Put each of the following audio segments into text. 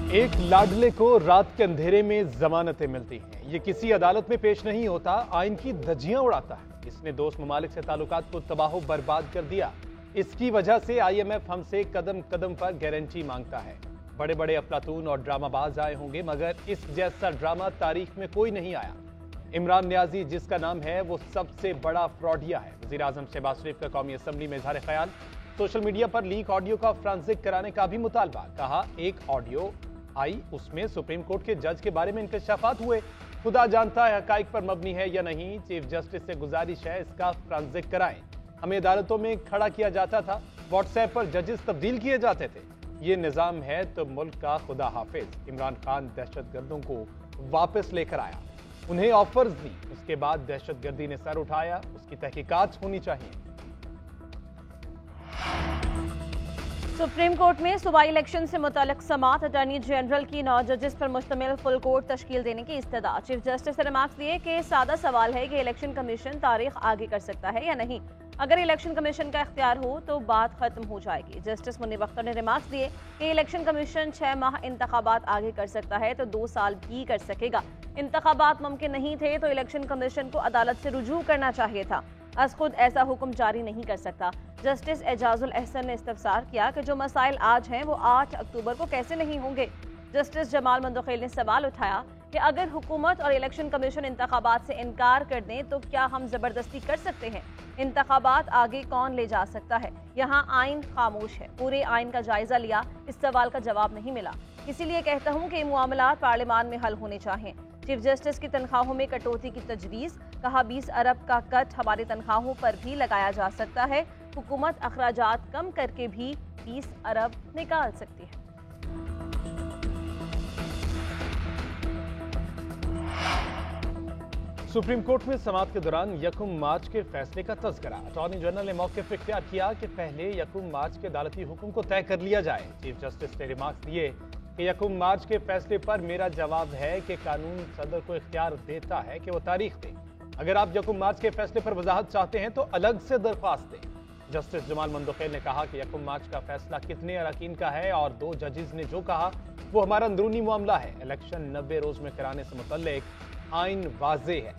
एक लाडले को रात के अंधेरे में जमानतें मिलती हैं। ये किसी अदालत में पेश नहीं होता, आइन की धज्जियां उड़ाता है। इसने दोस्त ममालिक से ताल्लुकात को तबाह बर्बाद कर दिया। इसकी वजह से IMF हमसे कदम कदम पर गारंटी मांगता है। बड़े बड़े अफलातून और ड्रामाबाज आए होंगे, मगर इस जैसा ड्रामा तारीख में कोई नहीं आया। इमरान न्याजी जिसका नाम है, वो सबसे बड़ा फ्रॉडिया है। वज़ीर आज़म शहबाज शरीफ का कौमी असम्बली में इज़हार ख्याल। सोशल मीडिया पर लीक ऑडियो का फ्रांसिक कराने का भी मुतालबा। कहा, एक ऑडियो आई, उसमें सुप्रीम कोर्ट के जज के बारे में इंकशाफात हुए। खुदा जानता है हकाइक पर मबनी है या नहीं। चीफ जस्टिस से गुजारिश है, इसका फ्रांसिक कराएं। हमें अदालतों में खड़ा किया जाता था, व्हाट्सएप पर जजेस तब्दील किए जाते थे। ये निज़ाम है तो मुल्क का खुदा हाफिज। इमरान खान दहशतगर्दों को वापस लेकर आया, उन्हें ऑफर्स दी, उसके बाद दहशतगर्दी ने सर उठाया। उसकी तहकीकात होनी चाहिए। सुप्रीम कोर्ट में सूबाई इलेक्शन से मुतालिक समात। अटॉर्नी जनरल की 9 जजेस पर मुश्तमिल फुल कोर्ट तश्कील देने की इस्तदा। चीफ जस्टिस ने रिमार्क्स दिए कि सादा सवाल है कि इलेक्शन कमीशन तारीख आगे कर सकता है या नहीं। अगर इलेक्शन कमीशन का इख्तियार हो तो बात खत्म हो जाएगी। जस्टिस मुनीब अख्तर ने रिमार्क्स दिए कि इलेक्शन कमीशन 6 माह इंतखाबात आगे कर सकता है तो 2 साल भी कर सकेगा। इंतखाबात मुमकिन नहीं थे तो इलेक्शन कमीशन को अदालत से रुजू करना चाहिए था। अज खुद ऐसा हुक्म जारी नहीं कर सकता। जस्टिस एजाजुल अहसन ने इस्तफसार किया कि जो मसाइल आज हैं वो 8 अक्टूबर को कैसे नहीं होंगे। जस्टिस जमाल मंदोखेल ने सवाल उठाया कि अगर हुकूमत और इलेक्शन कमीशन इंतखाबात से इनकार कर दें तो क्या हम जबरदस्ती कर सकते हैं? इंतखाबात आगे कौन ले जा सकता है? यहाँ आइन खामोश है। पूरे आइन का जायजा लिया, इस सवाल का जवाब नहीं मिला। इसीलिए कहता हूँ कि मामलात पार्लियामान में हल होने चाहिए। चीफ जस्टिस की तनख्वाहों में कटौती की तजवीज़। कहा, 20 अरब का कट हमारी तनख्वाहों पर भी लगाया जा सकता है। हुकूमत अखराजात कम करके भी 20 अरब निकाल सकती है। सुप्रीम कोर्ट में समाअत के दौरान 1 मार्च के फैसले का तज़किरा। अटॉर्नी जनरल ने मौक़िफ़ इख्तियार किया कि पहले 1 मार्च के अदालती हुक्म को तय कर लिया जाए। चीफ जस्टिस ने रिमार्क्स दिए कि 1 मार्च के फैसले पर मेरा जवाब है कि कानून सदर को इख्तियार देता है कि वो तारीख दे। अगर आप 1 मार्च के फैसले पर वजाहत चाहते हैं तो अलग से दरख्वास्त दें। जस्टिस जमाल मंदोखेल ने कहा कि 1 मार्च का फैसला कितने अरकान का है और 2 जजेस ने जो कहा वो हमारा अंदरूनी मामला है। इलेक्शन 90 रोज में कराने से मुतल्लिक आइन वाज़े है।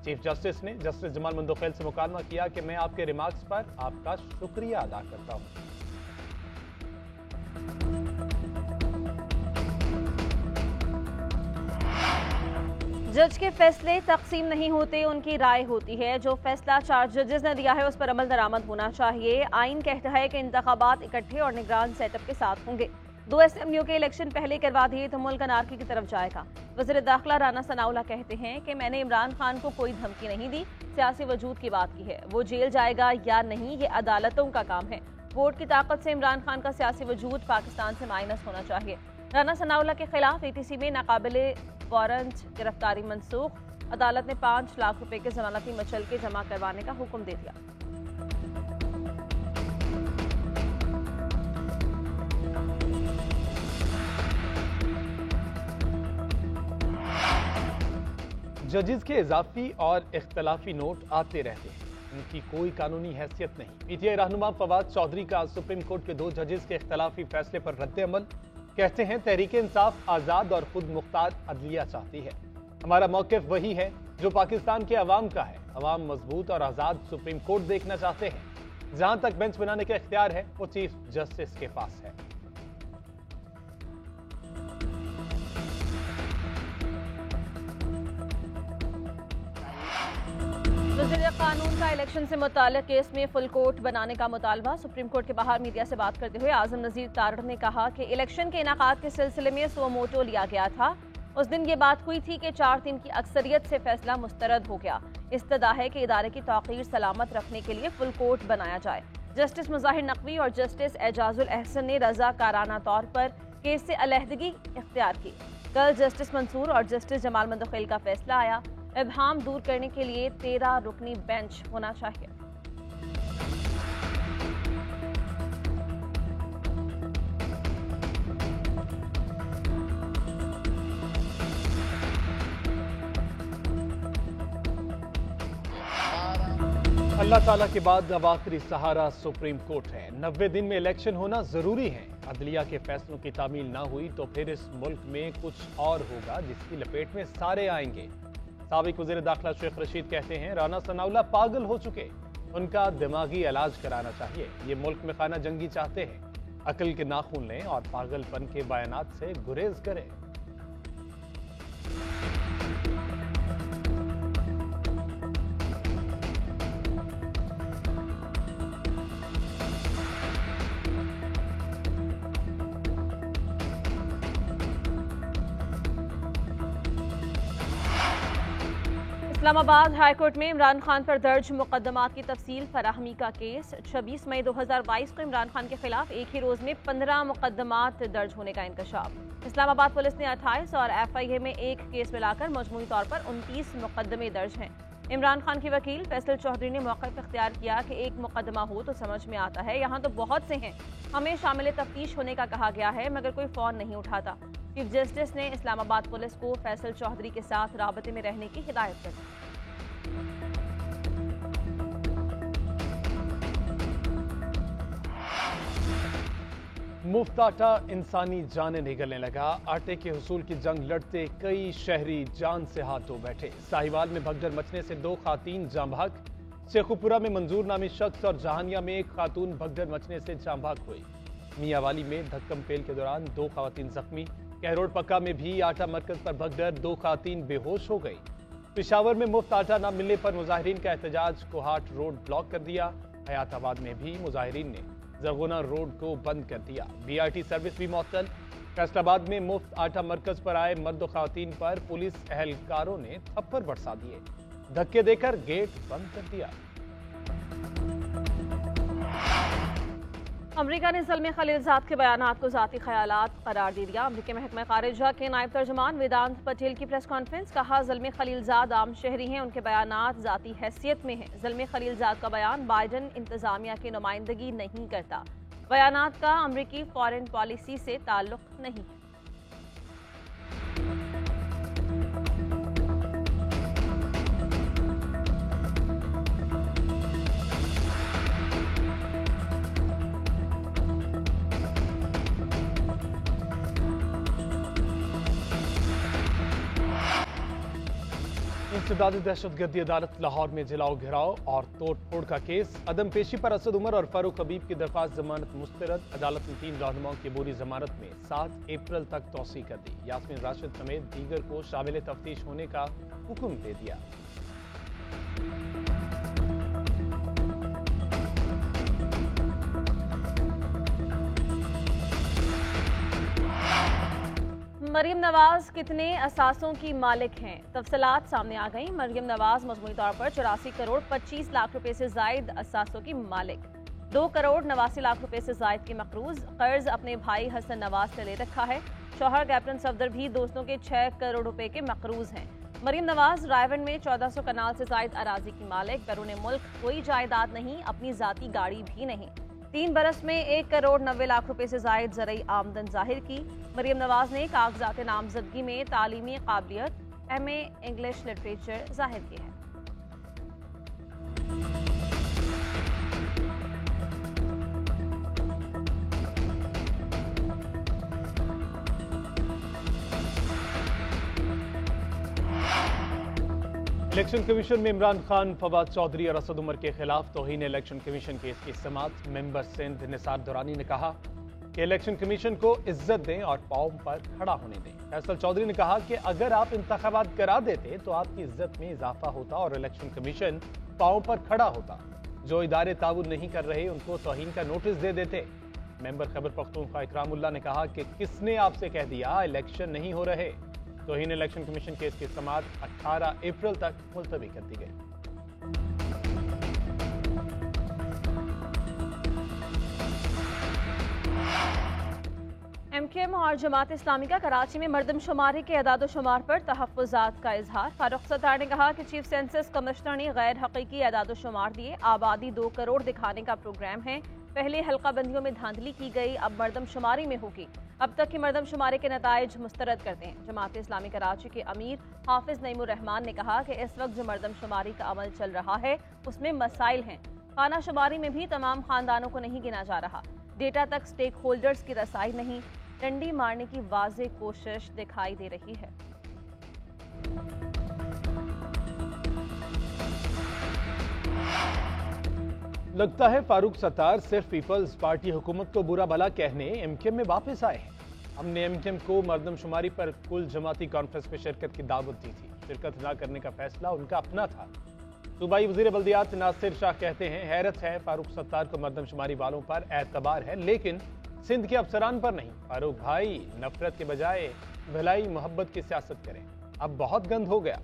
चीफ जस्टिस ने जस्टिस जमाल मंदोखेल से मुकालमा किया कि मैं आपके रिमार्क्स पर आपका शुक्रिया अदा करता हूं। जज के फैसले तकसीम नहीं होते, उनकी राय होती है। जो फैसला 4 जजेस ने दिया है उस पर अमल दरामद होना चाहिए। आइन कहता है कि इंतखाबात इकट्ठे और निगरान सेटअप के साथ होंगे। 2 असेंबलियों के इलेक्शन पहले करवा दिए तो मुल्क अनारकी की तरफ जाएगा। वज़ीर दाखिला राना सनाउल्लाह कहते हैं कि मैंने इमरान खान को कोई धमकी नहीं दी, सियासी वजूद की बात की है। वो जेल जाएगा या नहीं ये अदालतों का काम है। वोट की ताकत से इमरान खान का सियासी वजूद पाकिस्तान से माइनस होना चाहिए। राना सनाउल्लाह के खिलाफ ATC में नाकाबिले वारंट गिरफ्तारी मनसूख। अदालत ने 5 लाख रुपए के जमानती मचलके जमा करवाने का हुक्म दे दिया। जजेस के इजाफी और इख्तलाफी नोट आते रहते हैं, उनकी कोई कानूनी हैसियत नहीं। PTI रहनुमा फवाद चौधरी का सुप्रीम कोर्ट के 2 जजेस के इख्तलाफी फैसले पर रद्द अमल। कहते हैं तहरीक इंसाफ आज़ाद और खुद मुख्तार अदलिया चाहती है। हमारा मौक़िफ़ वही है जो पाकिस्तान के अवाम का है। अवाम मजबूत और आज़ाद सुप्रीम कोर्ट देखना चाहते हैं। जहां तक बेंच बनाने का इख्तियार है वो चीफ जस्टिस के पास है। वज़ीर कानून का इलेक्शन से मुताल्लिक़ केस में फुल कोर्ट बनाने का मुतालबा। सुप्रीम कोर्ट के बाहर मीडिया से बात करते हुए आज़म नज़ीर तारड़ ने कहा कि इलेक्शन के इनाकात के सिलसिले में सो मोटो लिया गया था। उस दिन ये बात हुई थी कि 4-3 की अक्सरियत से फैसला मुस्तरद हो गया। इस्तदा है कि इदारे की तौक़ीर सलामत रखने के लिए फुल कोर्ट बनाया जाए। जस्टिस मुज़ाहिर नकवी और जस्टिस एजाजुल अहसन ने रज़ाकाराना तौर पर केस से अलहदगी इख्तियार की। कल जस्टिस मंसूर और जस्टिस जमाल मंदोखेल का फैसला आया। इब्हाम दूर करने के लिए 13 रुकनी बेंच होना चाहिए। अल्लाह ताला के बाद अब आखिरी सहारा सुप्रीम कोर्ट है। 90 दिन में इलेक्शन होना जरूरी है। अदलिया के फैसलों की तामील ना हुई तो फिर इस मुल्क में कुछ और होगा जिसकी लपेट में सारे आएंगे। साबिक वज़ीर दाखिला शेख रशीद कहते हैं राना सनाउल्लाह पागल हो चुके, उनका दिमागी इलाज कराना चाहिए। ये मुल्क में खाना जंगी चाहते हैं। अकल के नाखून लें और पागलपन के बयानात से गुरेज करें। इस्लामाबाद हाईकोर्ट में इमरान खान पर दर्ज मुकदमात की तफसील फराहमी का केस। 26 मई 2022 को इमरान खान के खिलाफ एक ही रोज में 15 मुकदमात दर्ज होने का इंकशाफ। इस्लामाबाद पुलिस ने 28 और FIA में एक केस मिलाकर मजमूई तौर पर 29 मुकदमे दर्ज हैं। इमरान खान की वकील फैसल चौधरी ने मौक़िफ़ इख्तियार किया कि एक मुकदमा हो तो समझ में आता है, यहाँ तो बहुत से हैं। हमें शामिल तफ्तीश होने का कहा गया है मगर कोई फ़ोन नहीं उठाता। चीफ जस्टिस ने इस्लामाबाद पुलिस को फैसल चौधरी के साथ राबते में रहने की हिदायत कर दी। मुफ्त आटा इंसानी जानें निगलने लगा। आटे के हुसूल की जंग लड़ते कई शहरी जान से हाथ धो बैठे। साहिवाल में भगदड़ मचने से 2 खातीन जाँ भाग। शेखुपुरा में मंजूर नामी शख्स और जहानिया में एक खातून भगदड़ मचने से जाँ भाग हुई। मियावाली में धक्कम पेल के दौरान 2 खातून जख्मी। कहरोड पक्का में भी आटा मरकज पर भगदड़, 2 खातून बेहोश हो गई। पेशावर में मुफ्त आटा न मिलने पर मुजाहिरीन का एहतजाज, कोहाट रोड ब्लॉक कर दिया। हयाताबाद में भी मुजाहिरीन ने जरगोना रोड को बंद कर दिया। BRT सर्विस भी मुअत्तल। फैसलाबाद में मुफ्त आटा मरकज पर आए मर्द और खातून पर पुलिस एहलकारों ने थप्पड़ बरसा दिए। धक्के देकर गेट बंद कर दिया। अमरीका ने ज़ल्मे खलीलजाद के बयानात को ज़ाती ख्यालात करार दे दिया। अमरीकी महकमा खारिजा के नायब तर्जुमान वेदांत पटेल की प्रेस कॉन्फ्रेंस, कहा ज़ल्मे खलीलजाद आम शहरी हैं, उनके बयानात ज़ाती हैसियत में हैं। ज़ल्मे खलीलजाद का बयान बाइडन इंतज़ामिया की नुमाइंदगी नहीं करता। बयानात का अमरीकी फॉरेन पॉलिसी से ताल्लुक़ नहीं है। इंसदादी दहशतगर्दी अदालत लाहौर में जलाओ घिराव और तोड़ फोड़ का केस। अदम पेशी पर असद उमर और फारूक हबीब की दरख्वास्त जमानत मुस्तरद। अदालत ने 3 रहनुमाओं की अबूरी जमानत में 7 अप्रैल तक तौसी कर दी। यास्मीन राशिद समेत दीगर को शामिल तफ्तीश होने का हुक्म दे दिया। मरियम नवाज कितने असासों की मालिक हैं? तफसीलात सामने आ गई। मरियम नवाज मजमूई तौर पर 84 करोड़ 25 लाख रुपए से जायद असासों की मालिक। 2 करोड़ 89 लाख रुपए से जायद की मकरूज कर्ज अपने भाई हसन नवाज से ले रखा है। शौहर कैप्टन सफदर भी दोस्तों के 6 करोड़ रुपए के मकरूज हैं। मरियम नवाज रायवन में 1400 कनाल से जायद अराजी की मालिक। बैरून मुल्क कोई जायदाद नहीं, अपनी जाती गाड़ी भी नहीं। 3 बरस में 1 करोड़ 90 लाख रुपए से जायद ज़रई आमदन जाहिर की। मरियम नवाज ने कागजात नामजदगी में तालीमी काबिलियत MA इंग्लिश लिटरेचर जाहिर की है। इलेक्शन कमीशन में इमरान खान, फवाद चौधरी और असद उमर के खिलाफ तौहीन इलेक्शन कमीशन केस की समाअत। मेंबर सिंध निसार दुरानी ने कहा कि इलेक्शन कमीशन को इज्जत दें और पांव पर खड़ा होने दें। फैसल चौधरी ने कहा कि अगर आप इंतखाबात करा देते तो आपकी इज्जत में इजाफा होता और इलेक्शन कमीशन पांव पर खड़ा होता। जो इदारे ताउन नहीं कर रहे उनको तौहीन का नोटिस दे देते। मेंबर खैबर पख्तूनख्वा इकरामुल्लाह ने कहा कि किसने आपसे कह दिया इलेक्शन नहीं हो रहे। तौहीन इलेक्शन कमीशन केस की समाअत 18 अप्रैल तक मुलतवी कर दी गई। MKM और जमात इस्लामी का कराची में मरदमशुमारी के अदाद-ओ-शुमार पर तहफ़्फ़ुज़ात का इजहार। फारूक सत्तार ने कहा कि चीफ सेंसस कमिश्नर ने गैर हकीकी अदाद-ओ-शुमार दिए। आबादी 2 करोड़ दिखाने का प्रोग्राम है। पहले हल्का बंदियों में धांधली की गई, अब मरदमशुमारी में होगी। अब तक की मरदमशुमारी के नताइज मुस्तरद करते हैं। जमात इस्लामी कराची के अमीर हाफिज नईमुर रहमान ने कहा कि इस वक्त जो मरदमशुमारी का अमल चल रहा है उसमें मसाइल हैं। खाना शुमारी में भी तमाम खानदानों को नहीं गिना जा रहा, डेटा तक स्टेक होल्डर्स की रसाई नहीं, डंडी मारने की वाज़ेह कोशिश दिखाई दे रही है। लगता है फारूक सत्तार सिर्फ पीपल्स पार्टी हुकूमत को बुरा भला कहने एमकेएम में वापस आए हैं। हमने एमकेएम को मरदमशुमारी पर कुल जमाती कॉन्फ्रेंस में शिरकत की दावत दी थी। शिरकत न करने का फैसला उनका अपना था। सूबाई वजीर बल्दियात नासिर शाह कहते हैं, हैरत है फारूक सत्तार को मरदमशुमारी वालों पर एतबार है, लेकिन सिंध के अफसरान पर नहीं। फारूक भाई नफरत के बजाय भलाई मोहब्बत की सियासत करें, अब बहुत गंद हो गया।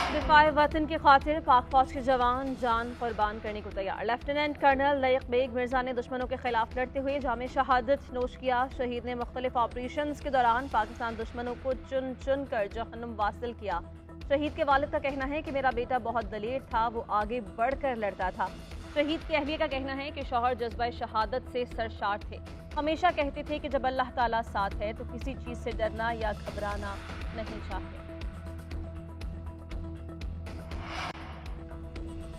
दिफाए वतन की खातिर पाक फौज के जवान जान कुर्बान करने को तैयार। लेफ्टिनेंट कर्नल लयक बेग मिर्जा ने दुश्मनों के खिलाफ लड़ते हुए जामे शहादत नोश किया। शहीद ने मुख्तलिफ ऑपरेशंस के दौरान पाकिस्तान दुश्मनों को चुन चुन कर जहन्नुम वासिल किया। शहीद के वालिद का कहना है कि मेरा बेटा बहुत दलेर था, वो आगे बढ़कर लड़ता था। शहीद की अहलिया का कहना है कि शौहर जज्बा शहादत से सरशार थे, हमेशा कहते थे कि जब अल्लाह ताला साथ है तो किसी चीज से डरना या घबराना नहीं चाहिए।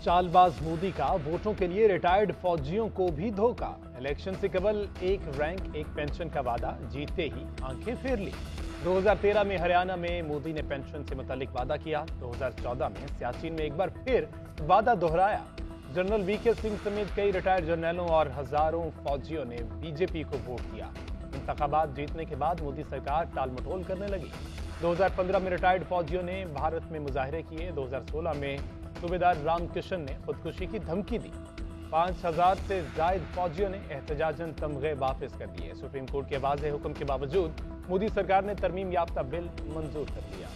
चालबाज मोदी का वोटों के लिए रिटायर्ड फौजियों को भी धोखा। इलेक्शन से केवल एक रैंक एक पेंशन का वादा, जीतते ही आंखें फेर ली। 2013 में हरियाणा में मोदी ने पेंशन से मुतालिक वादा किया। 2014 में सियाचिन में एक बार फिर वादा दोहराया। जनरल वीके सिंह समेत कई रिटायर्ड जर्नलों और हजारों फौजियों ने बीजेपी को वोट दिया। इंतखाबात जीतने के बाद मोदी सरकार टालमटोल करने लगी। 2015 में रिटायर्ड फौजियों ने भारत में मुजाहरे किए। 2016 में सूबेदार रामकिशन ने खुदकुशी की धमकी दी। 5000 से जायद फौजियों ने एहतजाजन तमगे वापस कर दिए। सुप्रीम कोर्ट के वाज़ेह हुक्म के बावजूद मोदी सरकार ने तरमीम याफ्ता बिल मंजूर कर लिया।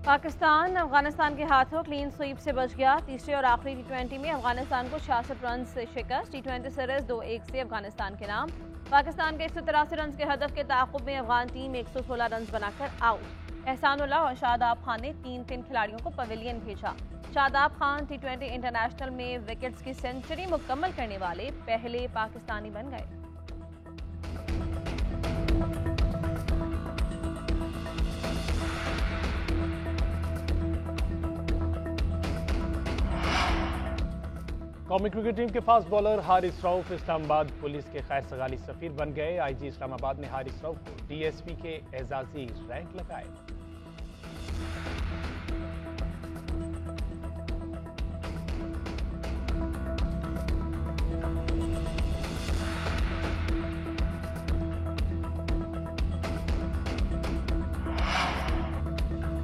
पाकिस्तान अफगानिस्तान के हाथों क्लीन स्वीप से बच गया। तीसरे और आखिरी T20 में अफगानिस्तान को 66 रन से शिकस्त। T20 सीरीज 2-1 से अफगानिस्तान के नाम। पाकिस्तान के 183 रन के हदफ के ताक़ुब में अफगान टीम 116 रन बनाकर आउट। एहसानुल्लाह और शादाब खान ने 3 खिलाड़ियों को पवेलियन भेजा। शादाब खान T20 इंटरनेशनल में विकेट्स की सेंचुरी मुकम्मल करने वाले पहले पाकिस्तानी बन गए। कौमी क्रिकेट टीम के fast bowler Haris Rauf Islamabad police के खैर सगाली सफीर बन गए। आईजी इस्लामाबाद ने हारिस रऊफ को डीएसपी के एजाजी रैंक लगाए।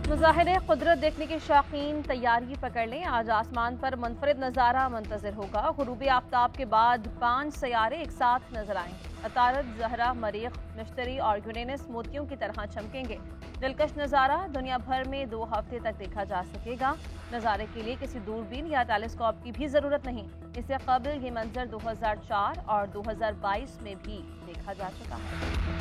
मुज़ाहिरे कुदरत देखने के शौकीन तैयारी पकड़ लें। आज आसमान पर मुनफरिद नज़ारा मुंतज़िर होगा। गुरूबी आफ्ताब के बाद 5 सियारे एक साथ नजर आएंगे। अतारद, ज़हरा, मरीख, मिश्तरी और यूरेनस मोतियों की तरह चमकेंगे। दिलकश नज़ारा दुनिया भर में 2 हफ्ते तक देखा जा सकेगा। नज़ारे के लिए किसी दूरबीन या टेलीस्कोप की भी ज़रूरत नहीं। इससे कबल ये मंजर 2004 और 2022 में भी देखा जा चुका है।